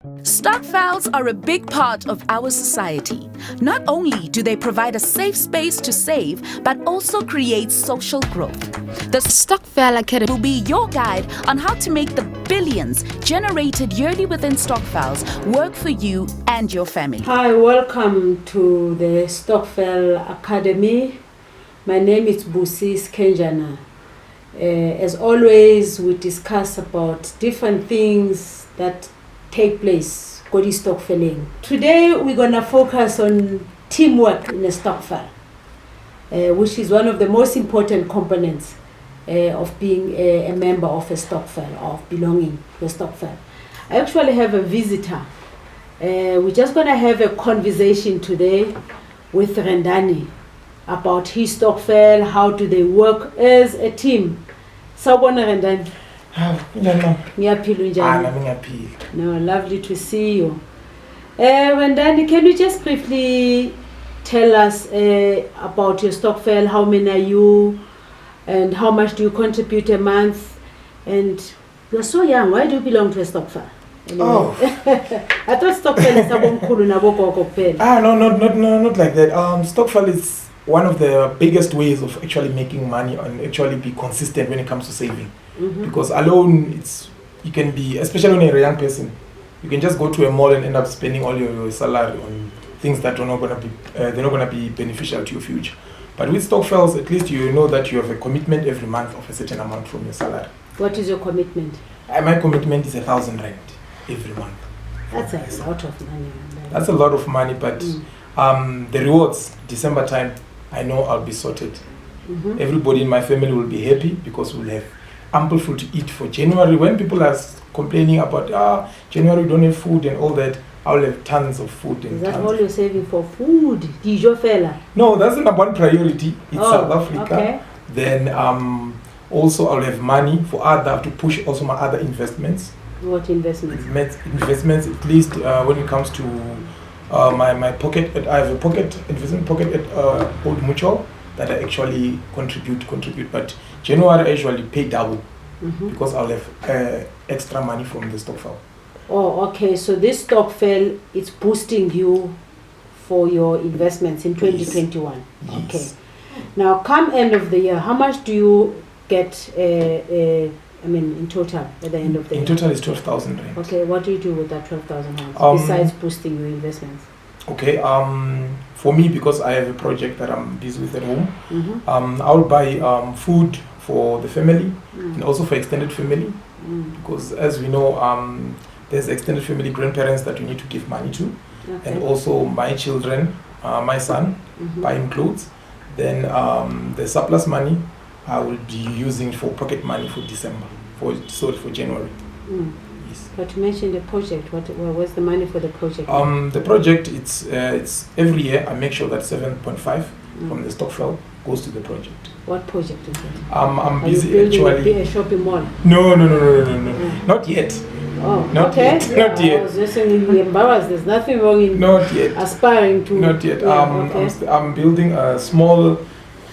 Stokvels are a big part of our society. Not only do they provide a safe space to save, but also create social growth. The Stokvel Academy will be your guide on how to make the billions generated yearly within Stokvels work for you and your family. Hi, welcome to the Stokvel Academy. My name is Busi Skenjana. As always, we discuss about different things that take place in Stokveling. Today we're gonna focus on teamwork in a Stokvel, which is one of the most important components of being a member of a Stokvel, of belonging to a Stokvel. I actually have a visitor. We're just gonna have a conversation today with Randani about his Stokvel, how do they work as a team. Sawubona Randani. No, lovely to see you. Randani, can you just briefly tell us about your Stokvel? How many are you, and how much do you contribute a month? And you're so young. Why do you belong to a Stokvel? Anyway. Oh, I thought Stokvel is sabomkhulu nabokoko kuphela. not like that. Stokvel is one of the biggest ways of actually making money and actually be consistent when it comes to saving. Mm-hmm. Because alone, you can be, especially when you're a young person, you can just go to a mall and end up spending all your salary on things that are not going to be they're not going to be beneficial to your future. But with Stokvels, at least you know that you have a commitment every month of a certain amount from your salary. What is your commitment? My commitment is 1,000 rand every month. That's a lot of money. That's a lot of money, but the rewards, December time, I know I'll be sorted. Mm-hmm. Everybody in my family will be happy because we'll have ample food to eat for January. When people are complaining about January we don't have food and all that, I'll have tons of food. Is that all you're saving for? Food? Dijo fella? No, that's not one priority. It's South Africa. Okay. Then also I'll have money for to push also my other investments. What investments? Investments, at least when it comes to my pocket. I have a investment pocket at Old Mutual that I actually contribute. But January I usually pay double because I'll have extra money from the Stokvel. Oh, okay. So this Stokvel is boosting you for your investments in 2021. Yes. Okay. Now, come end of the year, how much do you get? In total at the end of the year. In total, it's 12,000 rand. Okay. What do you do with that 12,000 rand besides boosting your investments? Okay. For me, because I have a project that I'm busy with at home, I'll buy food for the family and also for extended family, because as we know, there's extended family, grandparents that you need to give money to, and also my children, my son, buy him clothes. Then the surplus money I will be using for pocket money for December, for January. Yes. But you mentioned the project. What's the money for the project? The project, it's every year I make sure that 7.5 from the Stokvel goes to the project. What project is it? I'm Are busy you building actually. a shopping mall? No. Not yet. Oh, Not okay. yet. Not yet. I was just saying you're embarrassed. There's nothing wrong in Not yet. aspiring to. Not yet. Yeah, okay. I'm building a small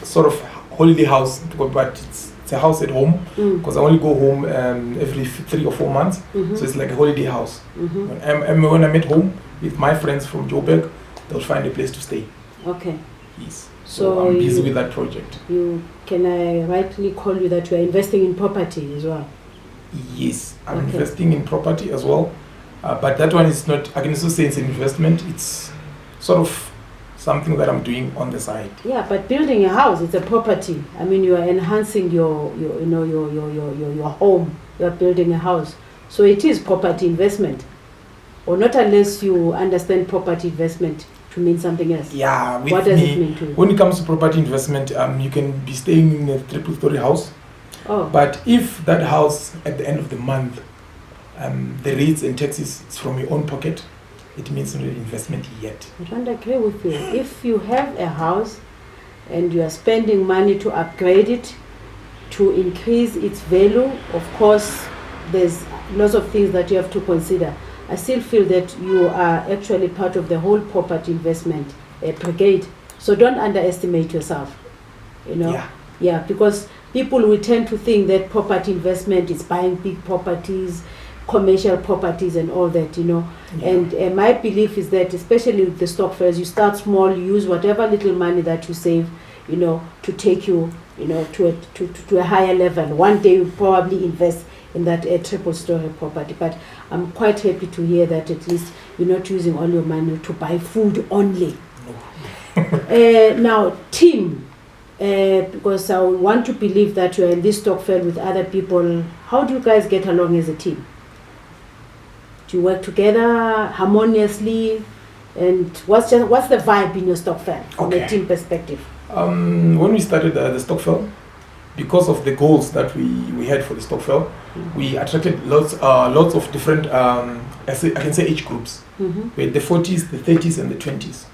sort of holiday house, but it's a house at home because I only go home every 3 or 4 months. So it's like a holiday house. When I'm at home with my friends from Joburg, they'll find a place to stay. Okay. Yes. So I'm busy with that project. Can I rightly call you that you are investing in property as well? Yes, I'm investing in property as well. But that one is not, I can also say it's an investment. It's sort of something that I'm doing on the side. Yeah, but building a house, it's a property. I mean, you are enhancing your home. You are building a house. So it is property investment. Or not unless you understand property investment to mean something else. Yeah, what does it mean to you? When it comes to property investment, you can be staying in a 3-story house. Oh. But if that house at the end of the month, the rates and taxes is from your own pocket, it means not an investment yet. I don't agree with you. If you have a house and you are spending money to upgrade it, to increase its value, of course, there's lots of things that you have to consider. I still feel that you are actually part of the whole property investment brigade. So don't underestimate yourself. Yeah, because people will tend to think that property investment is buying big properties, commercial properties and all that, And my belief is that, especially with the Stokvels, you start small, you use whatever little money that you save, to take you, to a higher level. One day you probably invest in that triple story property. But I'm quite happy to hear that at least you're not using all your money to buy food only. Now, team, because I want to believe that you're in this Stokvel with other people. How do you guys get along as a team? Do you work together harmoniously? And what's the vibe in your Stokvel from a team perspective? When we started the Stokvel, because of the goals that we had for the Stokvel, we attracted lots of different, I can say age groups. We had the 40s, the 30s, and the 20s.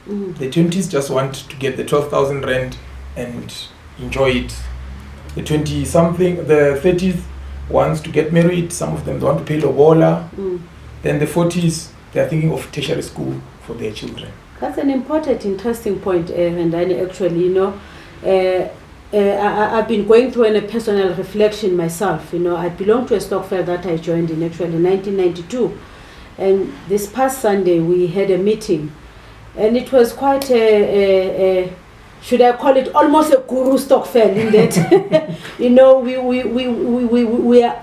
The 20s just want to get the 12,000 rand and enjoy it. The 20-something, the 30s wants to get married. Some of them want to pay lobola. Then the 40s, they are thinking of tertiary school for their children. That's an important, interesting point, Randani, actually, I've been going through a personal reflection myself. I belong to a Stokvel that I joined in actually 1992. And this past Sunday, we had a meeting. And it was quite should I call it almost a guru Stokvel in that,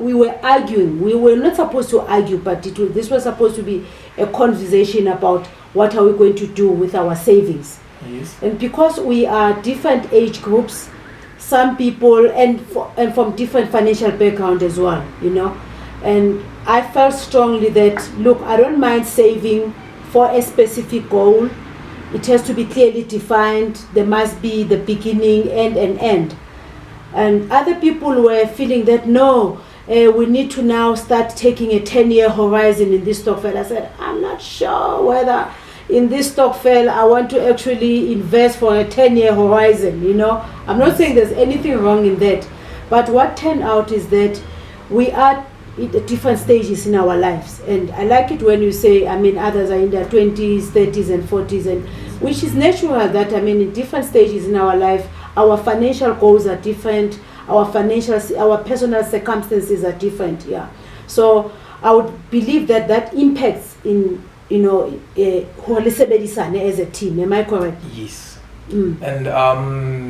we were arguing. We were not supposed to argue, but this was supposed to be a conversation about what are we going to do with our savings. Yes. And because we are different age groups, some people, and from different financial background as well, and I felt strongly that, look, I don't mind saving for a specific goal. It has to be clearly defined. There must be the beginning, end, and end. And other people were feeling that, no, we need to now start taking a 10-year horizon in this Stokvel. I said, I'm not sure whether in this Stokvel I want to actually invest for a 10-year horizon, I'm not saying there's anything wrong in that. But what turned out is that we are at different stages in our lives. And I like it when you say, others are in their 20s, 30s, and 40s, and which is natural that, in different stages in our life, our financial goals are different, our personal circumstances are different, So I would believe that impacts in, as a team. Am I correct? Yes. And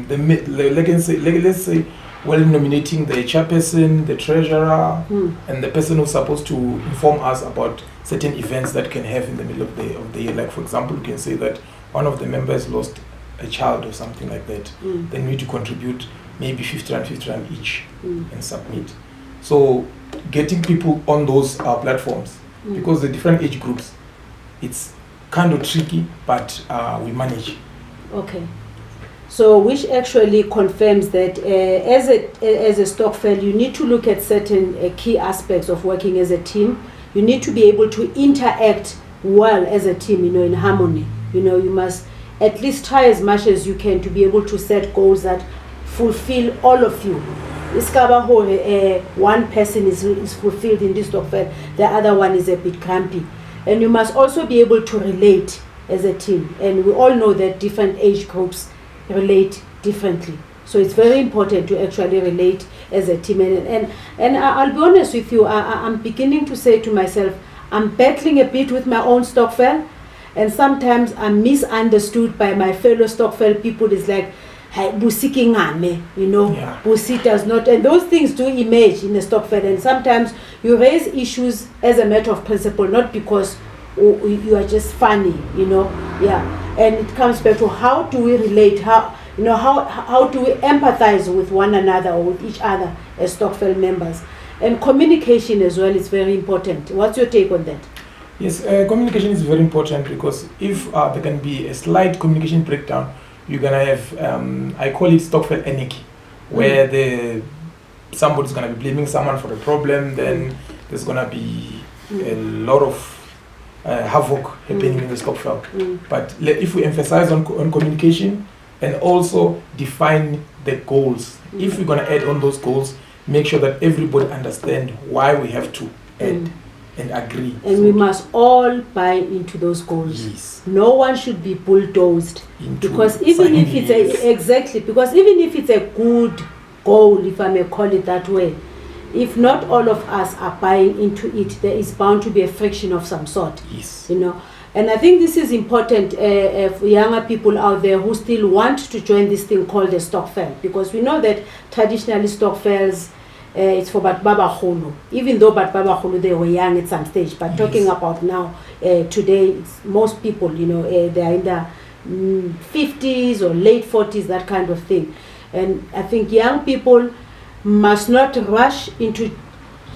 let's say, nominating the chairperson, the treasurer, and the person who's supposed to inform us about certain events that can have in the middle of the year. Like, for example, you can say that one of the members lost a child or something like that. Then we need to contribute maybe 50 rand each and submit. So getting people on those platforms, because the different age groups, it's kind of tricky, but we manage. Okay. So which actually confirms that as a Stokvel, you need to look at certain key aspects of working as a team. You need to be able to interact well as a team, in harmony. You must at least try as much as you can to be able to set goals that fulfill all of you. One person is fulfilled in this Stokvel, the other one is a bit grumpy. And you must also be able to relate as a team. And we all know that different age groups relate differently. So it's very important to actually relate as a team. And I'll be honest with you, I'm beginning to say to myself, I'm battling a bit with my own Stokvel, and sometimes I'm misunderstood by my fellow Stokvel people. It's like, hey, Busi kingame, Busi does not, and those things do emerge in the Stokvel, and sometimes you raise issues as a matter of principle, not because you are just funny, and it comes back to how do we relate, how do we empathize with one another or with each other as Stokvel members. And communication as well is very important. What's your take on that? Yes, communication is very important, because if there can be a slight communication breakdown, you're gonna have, I call it Stokvel anarchy, where somebody's gonna be blaming someone for the problem. Then there's gonna be a lot of havoc happening in the Stokvel. But if we emphasize on communication and also define the goals, if we're gonna add on those goals, make sure that everybody understand why we have to add and agree. And we must all buy into those goals. Yes. No one should be bulldozed, because even if it's because even if it's a good goal, if I may call it that way, if not all of us are buying into it, there is bound to be a friction of some sort. Yes. You know, and I think this is important for younger people out there who still want to join this thing called the Stokvel, because we know that traditionally Stokvels, it's for Baba Khulu. Even though Baba Khulu, they were young at some stage, but talking about now, today, it's most people, you know, they are in the 50s or late 40s, that kind of thing. And I think young people must not rush into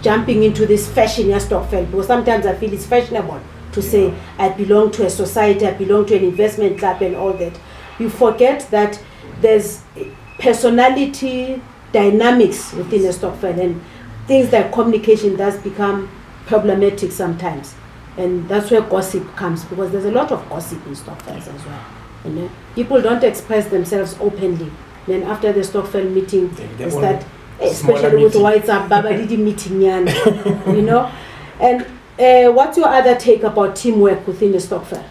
jumping into this fashion as Stokvel, because sometimes I feel it's fashionable to say I belong to a society, I belong to an investment club and all that. You forget that there's personality dynamics within a Stokvel, and things like communication does become problematic sometimes. And that's where gossip comes, because there's a lot of gossip in Stokvels as well. You know? People don't express themselves openly. Then after the Stokvel meeting, they start, especially with WhatsApp, Baba Didi meeting, you know. And what's your other take about teamwork within the Stokvel?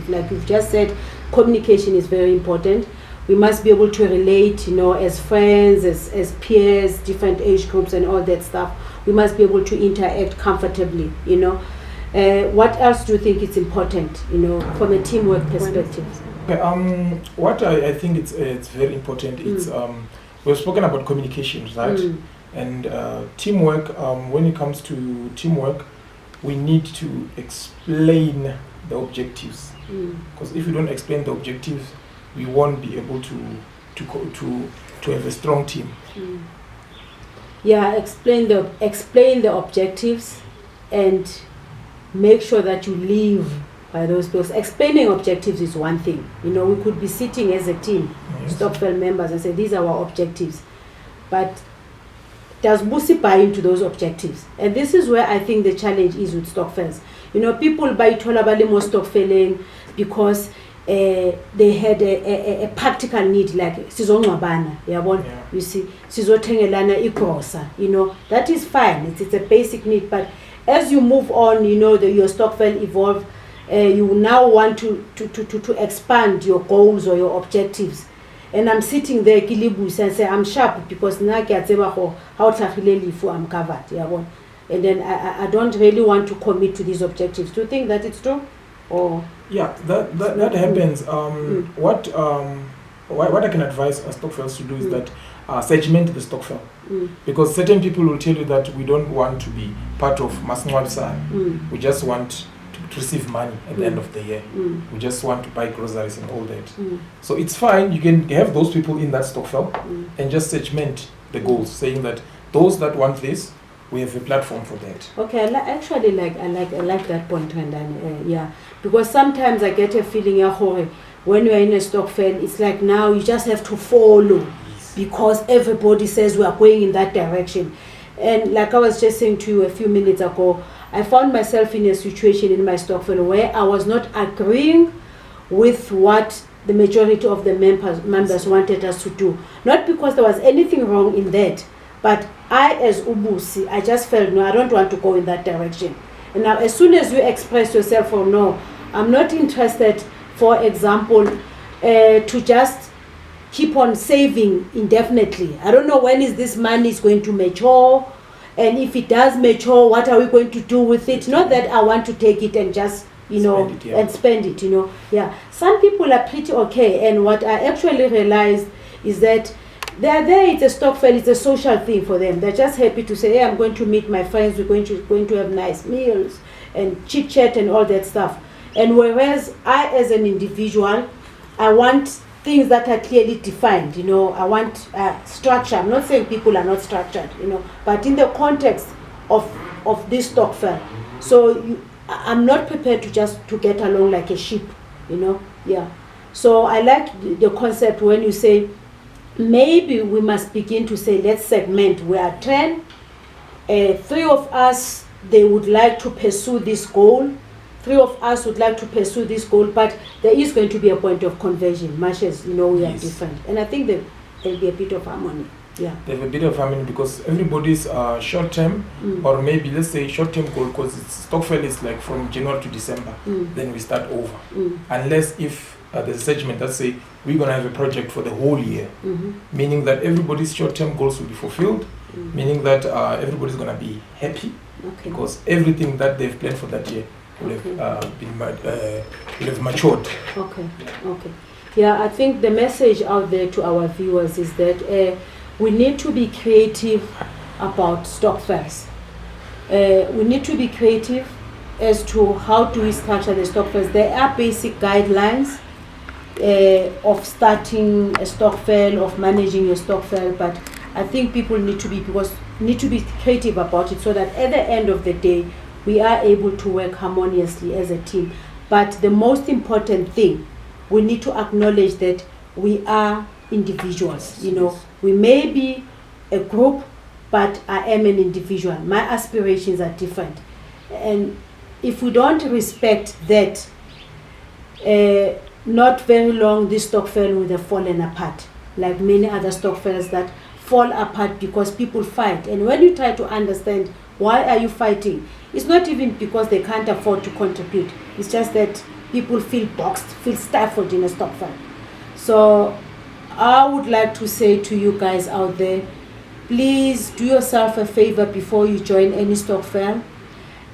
Like you've just said, communication is very important. We must be able to relate, you know, as friends, as peers, different age groups and all that stuff. We must be able to interact comfortably, you know. What else do you think is important, you know, from a teamwork perspective? What I think it's very important, it's we've spoken about communication, right? And teamwork, when it comes to teamwork, we need to explain the objectives. Because if we don't explain the objectives, we won't be able to have a strong team. Yeah, explain the objectives and make sure that you live by those goals. Explaining objectives is one thing. You know, we could be sitting as a team, Stokvel members, and say these are our objectives. But does Busi buy into those objectives? And this is where I think the challenge is with Stokvels. You know, people buy Tolabali more Stokveling because they had a practical need, like sizongwabana, you see, sizothengelana igrosa, you know, that is fine. It's a basic need. But as you move on, you know, your Stokvel evolve, you now want to expand your goals or your objectives. And I'm sitting there, Kilibus, and say I'm sharp because now how I'm covered. And then I don't really want to commit to these objectives. Do you think that it's true? Or yeah, that happens. What I can advise Stokvels to do is that segment the Stokvel, because certain people will tell you that we don't want to be part of Masnwabsa. We just want to receive money at the end of the year. We just want to buy groceries and all that. So it's fine. You can have those people in that Stokvel and just segment the goals, saying that those that want this, we have a platform for that. Okay, I like that point, Randani. Yeah, because sometimes I get a feeling, when you're in a Stokvel, it's like now you just have to follow because everybody says we are going in that direction. And like I was just saying to you a few minutes ago, I found myself in a situation in my Stokvel where I was not agreeing with what the majority of the members wanted us to do. Not because there was anything wrong in that, but I, as Ubusi, I just felt, no, I don't want to go in that direction. And now, as soon as you express yourself, or no, I'm not interested, for example, to just keep on saving indefinitely. I don't know when is this money is going to mature, and if it does mature, what are we going to do with it? Not that I want to take it and just, you know, and spend it, you know. Yeah, some people are pretty okay, and what I actually realized is that they are there, it's a Stokvel, it's a social thing for them. They're just happy to say, hey, I'm going to meet my friends, we're going to have nice meals and chit chat and all that stuff. And whereas I, as an individual, I want things that are clearly defined, you know, I want structure. I'm not saying people are not structured, you know, but in the context of this Stokvel. So I'm not prepared to just to get along like a sheep, you know, yeah. So I like the concept when you say, maybe we must begin to say, let's segment. We are 10. 3 of us, they would like to pursue this goal. 3 of us would like to pursue this goal, but there is going to be a point of conversion, much as, you know, we are different. And I think there'll be a bit of harmony. Yeah. There's a bit of harmony because everybody's short-term, or maybe let's say short-term goal, because Stokvel is like from January to December, then we start over. Unless if there's a segment that say we're going to have a project for the whole year, meaning that everybody's short-term goals will be fulfilled, meaning that everybody's going to be happy because everything that they've planned for that year will have matured. Okay. Yeah, I think the message out there to our viewers is that we need to be creative about Stokvels. We need to be creative as to how do we structure the Stokvels. There are basic guidelines of starting a Stokvel, of managing your Stokvel, but I think people need to be creative about it so that at the end of the day we are able to work harmoniously as a team. But the most important thing, we need to acknowledge that we are individuals. You know, we may be a group, but I am an individual. My aspirations are different, and if we don't respect that, not very long this Stokvel would have fallen apart, like many other Stokvels that fall apart because people fight. And when you try to understand why are you fighting, it's not even because they can't afford to contribute. It's just that people feel boxed, feel stifled in a Stokvel. So I would like to say to you guys out there, please do yourself a favor before you join any Stokvel.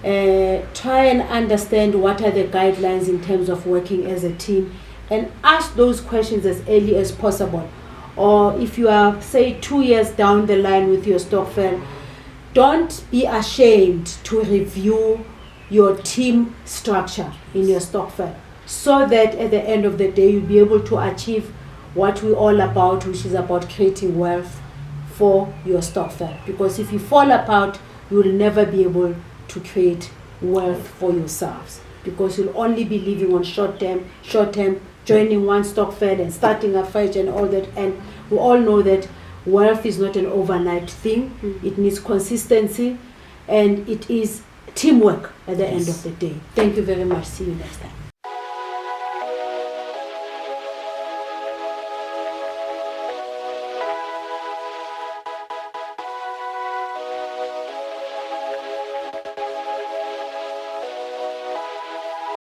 Try and understand what are the guidelines in terms of working as a team, and ask those questions as early as possible. Or if you are, say, 2 years down the line with your Stokvel, don't be ashamed to review your team structure in your Stokvel, so that at the end of the day you'll be able to achieve what we're all about, which is about creating wealth for your Stokvel. Because if you fall apart, you will never be able to create wealth for yourselves, because you'll only be living on short term, joining one Stokvel and starting a fight and all that. And we all know that wealth is not an overnight thing. It needs consistency, and it is teamwork at the end of the day. Thank you very much. See you next time.